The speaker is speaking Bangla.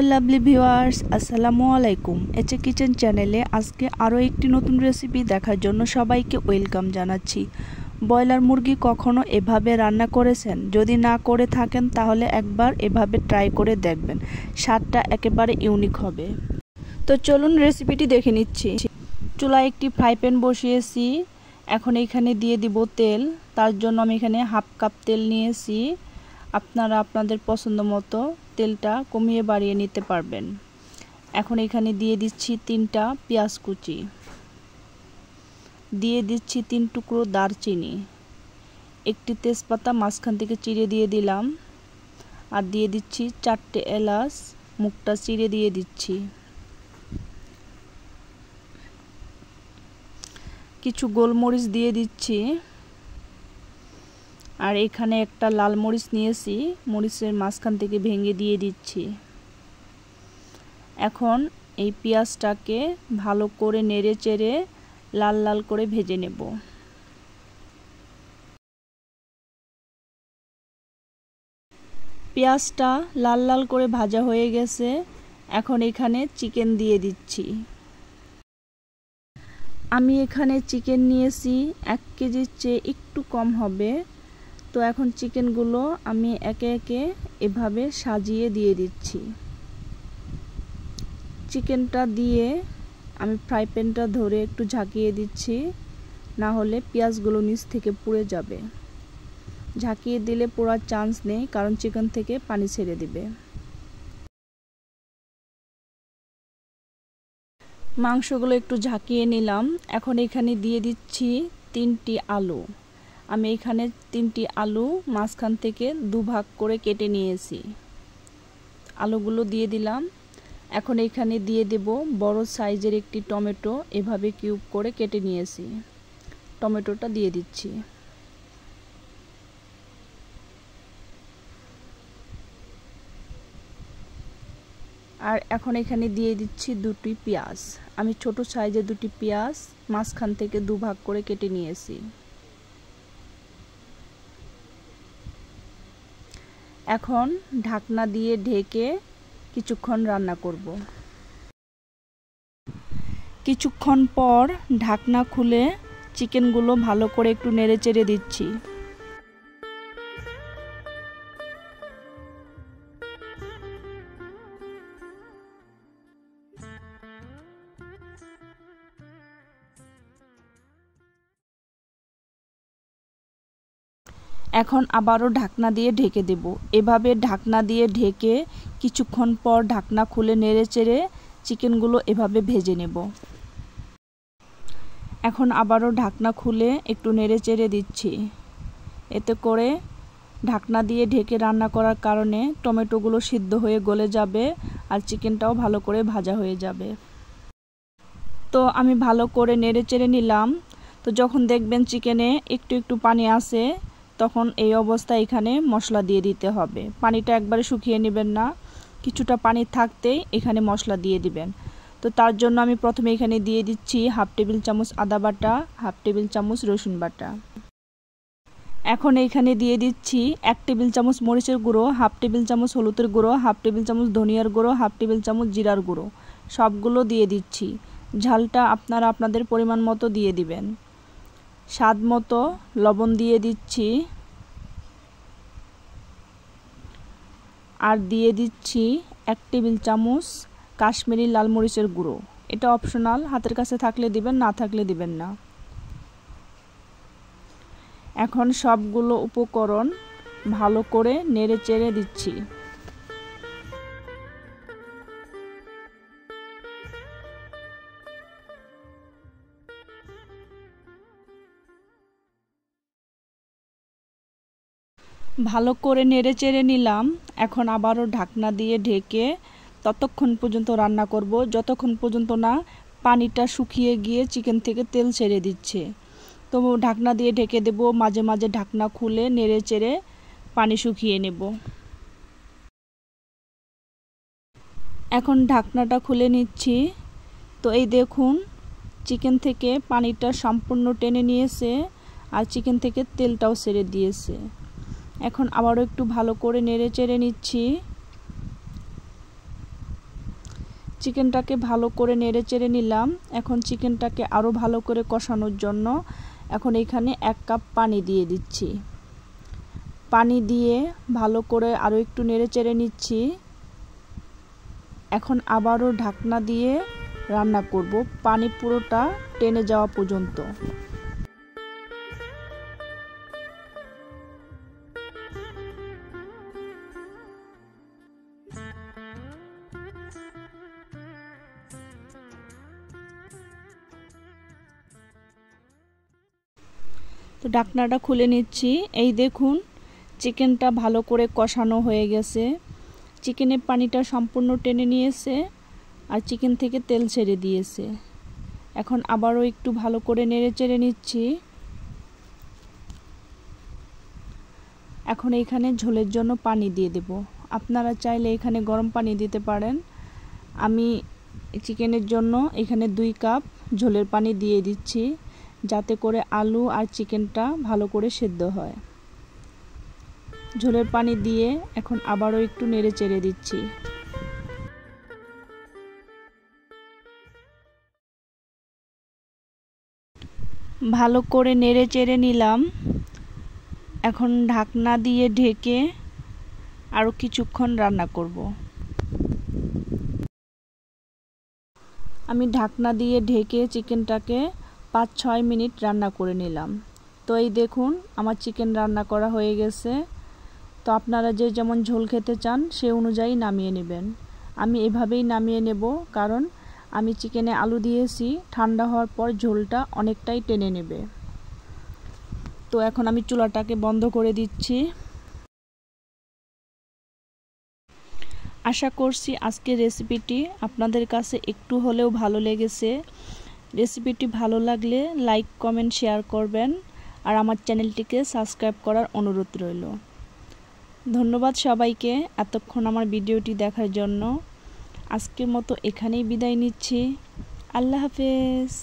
হ্যালো লাভলি ভিউয়ার্স, আসসালামু আলাইকুম। এচে কিচেন চ্যানেলে আজকে আরও একটি নতুন রেসিপি দেখার জন্য সবাইকে ওয়েলকাম জানাচ্ছি। ব্রয়লার মুরগি কখনো এভাবে রান্না করেছেন? যদি না করে থাকেন তাহলে একবার এভাবে ট্রাই করে দেখবেন, স্বাদটা একেবারে ইউনিক হবে। তো চলুন রেসিপিটি দেখে নিচ্ছি। চুলায় একটি ফ্রাই প্যান বসিয়েছি। এখন এখানে দিয়ে দিব তেল। তার জন্য আমি এখানে হাফ কাপ তেল নিয়েছি। আপনারা আপনাদের পছন্দ মতো তেলটা কমিয়ে বাড়িয়ে নিতে পারবেন। এখন এখানে দিয়ে দিচ্ছি 3টা পেঁয়াজ কুচি, দিয়ে দিচ্ছি 3 টুকরো দারচিনি, একটি তেজপাতা মাঝখান থেকে চিড়ে দিয়ে দিলাম, আর দিয়ে দিচ্ছি 4টে এলাচ মুখটা চিড়ে দিয়ে দিচ্ছি। কিছু গোলমরিচ দিয়ে দিচ্ছি, আর এখানে একটা লাল মরিচ নিয়েছি, মরিচের মাঝখান থেকে ভেঙে দিয়ে দিচ্ছি। এখন এই পেঁয়াজটাকে ভালো করে নেড়ে চেড়ে লাল লাল করে ভেজে নেব। পেঁয়াজটা লাল লাল করে ভাজা হয়ে গেছে। এখন এখানে চিকেন দিয়ে দিচ্ছি। আমি এখানে চিকেন নিয়েছি 1 কেজির চেয়ে একটু কম হবে। তো এখন চিকেনগুলো আমি একে একে এভাবে সাজিয়ে দিয়ে দিচ্ছি। চিকেনটা দিয়ে আমি ফ্রাই প্যানটা ধরে একটু ঝাঁকিয়ে দিচ্ছি, না হলে পেঁয়াজগুলো নিচ থেকে পুড়ে যাবে। ঝাঁকিয়ে দিলে পোড়ার চান্স নেই, কারণ চিকেন থেকে পানি ছেড়ে দিবে। মাংসগুলো একটু ঝাঁকিয়ে নিলাম। এখন এখানে দিয়ে দিচ্ছি 3টি আলু। আমি এখানে 3টি আলু মাঝখান থেকে 2 ভাগ করে কেটে নিয়েছি। আলুগুলো দিয়ে দিলাম। এখন এখানে দিয়ে দেব বড় সাইজের একটি টমেটো, এভাবে কিউব করে কেটে নিয়েছি। টমেটোটা দিয়ে দিচ্ছি। আর এখন এখানে দিয়ে দিচ্ছি 2টি পেঁয়াজ। আমি ছোট সাইজের 2টি পেঁয়াজ মাঝখান থেকে 2 ভাগ করে কেটে নিয়েছি। এখন ঢাকনা দিয়ে ঢেকে কিছুক্ষণ রান্না করব। কিছুক্ষণ পর ঢাকনা খুলে চিকেনগুলো ভালো করে একটু নেড়ে চেড়ে দিচ্ছি। এখন আবারও ঢাকনা দিয়ে ঢেকে দেব। এভাবে ঢাকনা দিয়ে ঢেকে কিছুক্ষণ পর ঢাকনা খুলে নেড়ে চেড়ে চিকেনগুলো এভাবে ভেজে নেব। এখন আবারও ঢাকনা খুলে একটু নেড়ে চেড়ে দিচ্ছি। এতে করে ঢাকনা দিয়ে ঢেকে রান্না করার কারণে টমেটোগুলো সিদ্ধ হয়ে গলে যাবে, আর চিকেনটাও ভালো করে ভাজা হয়ে যাবে। তো আমি ভালো করে নেড়ে চেড়ে নিলাম। তো যখন দেখবেন চিকেনে একটু একটু পানি আছে, তখন এই অবস্থায় এখানে মশলা দিয়ে দিতে হবে। পানিটা একবারে শুকিয়ে নেবেন না, কিছুটা পানি থাকতেই এখানে মশলা দিয়ে দিবেন। তো তার জন্য আমি প্রথমে এখানে দিয়ে দিচ্ছি 1/2 টেবিল চামচ আদা বাটা, 1/2 টেবিল চামচ রসুন বাটা। এখন এখানে দিয়ে দিচ্ছি 1 টেবিল চামচ মরিচের গুঁড়ো, 1/2 টেবিল চামচ হলুদের গুঁড়ো, 1/2 টেবিল চামচ ধনিয়ার গুঁড়ো, 1/2 টেবিল চামচ জিরার গুঁড়ো। সবগুলো দিয়ে দিচ্ছি। ঝালটা আপনারা আপনাদের পরিমাণ মতো দিয়ে দিবেন। স্বাদ মতো লবণ দিয়ে দিচ্ছি, আর দিয়ে দিচ্ছি 1 টেবিল চামচ কাশ্মীরি লাল মরিচের গুঁড়ো। এটা অপশনাল, হাতের কাছে থাকলে দিবেন, না থাকলে দিবেন না। এখন সবগুলো উপকরণ ভালো করে নেড়ে চেড়ে দিচ্ছি। ভালো করে নেড়ে চেড়ে নিলাম। এখন আবারও ঢাকনা দিয়ে ঢেকে ততক্ষণ পর্যন্ত রান্না করব যতক্ষণ পর্যন্ত না পানিটা শুকিয়ে গিয়ে চিকেন থেকে তেল ছেড়ে দিচ্ছে। তো ঢাকনা দিয়ে ঢেকে দেব, মাঝে মাঝে ঢাকনা খুলে নেড়ে চেড়ে পানি শুকিয়ে নেব। এখন ঢাকনাটা খুলে নিচ্ছি। তো এই দেখুন, চিকেন থেকে পানিটা সম্পূর্ণ টেনে নিয়েছে, আর চিকেন থেকে তেলটাও ছেড়ে দিয়েছে। এখন আবারও একটু ভালো করে নেড়ে চেড়ে নিচ্ছি। চিকেনটাকে ভালো করে নেড়েচেড়ে নিলাম। এখন চিকেনটাকে আরও ভালো করে কষানোর জন্য এখন এখানে 1 কাপ পানি দিয়ে দিচ্ছি। পানি দিয়ে ভালো করে আরও একটু নেড়েচেড়ে নিচ্ছি। এখন আবারও ঢাকনা দিয়ে রান্না করব পানি পুরোটা টেনে যাওয়া পর্যন্ত। তো ঢাকনাটা খুলে নিচ্ছি। এই দেখুন চিকেনটা ভালো করে কষানো হয়ে গেছে। চিকেনের পানিটা সম্পূর্ণ টেনে নিয়েছে আর চিকেন থেকে তেল ছেড়ে দিয়েছে। এখন আবারও একটু ভালো করে নেড়েচেড়ে নিচ্ছি। এখন এখানে ঝোলের জন্য পানি দিয়ে দেব। আপনারা চাইলে এখানে গরম পানি দিতে পারেন। আমি চিকেনের জন্য এখানে 2 কাপ ঝোলের পানি দিয়ে দিচ্ছি, যাতে করে আলু আর চিকেনটা ভালো করে সেদ্ধ হয়। ঝোলের পানি দিয়ে এখন আবারও একটু নেড়েচেড়ে দিচ্ছি। ভালো করে নেড়েচেড়ে নিলাম। এখন ঢাকনা দিয়ে ঢেকে আরও কিছুক্ষণ রান্না করব। আমি ঢাকনা দিয়ে ঢেকে চিকেনটাকে 5-6 মিনিট রান্না করে নিলাম। তো এই দেখুন আমার চিকেন রান্না করা হয়ে গেছে। তো আপনারা যে যেমন ঝোল খেতে চান সে অনুযায়ী নামিয়ে নেবেন। আমি এভাবেই নামিয়ে নেব, কারণ আমি চিকেনে আলু দিয়েছি, ঠান্ডা হওয়ার পর ঝোলটা অনেকটাই টেনে নেবে। তো এখন আমি চুলাটাকে বন্ধ করে দিচ্ছি। আশা করছি আজকের রেসিপিটি আপনাদের কাছে একটু হলেও ভালো লেগেছে। রেসিপিটি ভালো লাগলে লাইক, কমেন্ট, শেয়ার করবেন আর আমার চ্যানেলটিকে সাবস্ক্রাইব করার অনুরোধ রইল। ধন্যবাদ সবাইকে এতক্ষণ আমার ভিডিওটি দেখার জন্য। আজকের মতো এখানেই বিদায় নিচ্ছি। আল্লাহ হাফেজ।